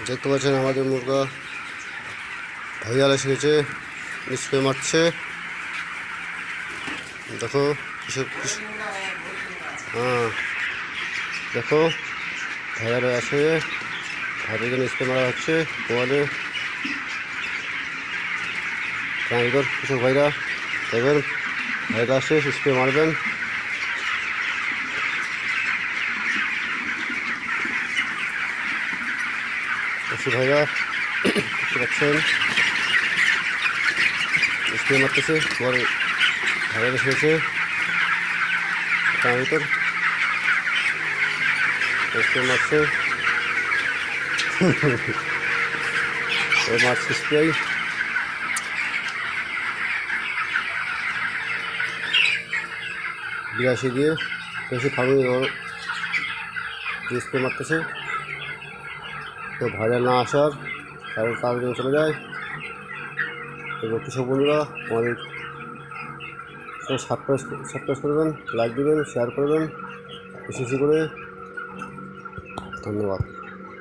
দেখতে পাচ্ছেন আমাদের মুরগা ভাইয়াল এসে গেছে, স্প্রে মারছে। দেখো হ্যাঁ দেখো ভাইয়ারা আসে, ভাইয়ের জন্য স্প্রে মারা হচ্ছে। তোমাদের কৃষক ভাইরা দেখবেন, ভাইরা আসে স্প্রে মারবেন। কৃষক ভাইরা দেখতে পাচ্ছেন স্প্রে মারতেছে। পরে ভাইরা এসেছে ভিতর স্প্রে মারছে, মারছে স্প্রে। বিরাশি দিয়ে বেশি ফার্মিং স্প্রে মারতেছে। তো ভাইরাল না আসার কারণ তাড়াতাড়ি চলে যায়। এবং কৃষক বন্ধুরা আমাদের সাবস্ক্রাইব করবেন, লাইক দেবেন, শেয়ার করবেন বেশি বেশি করে। ধন্যবাদ।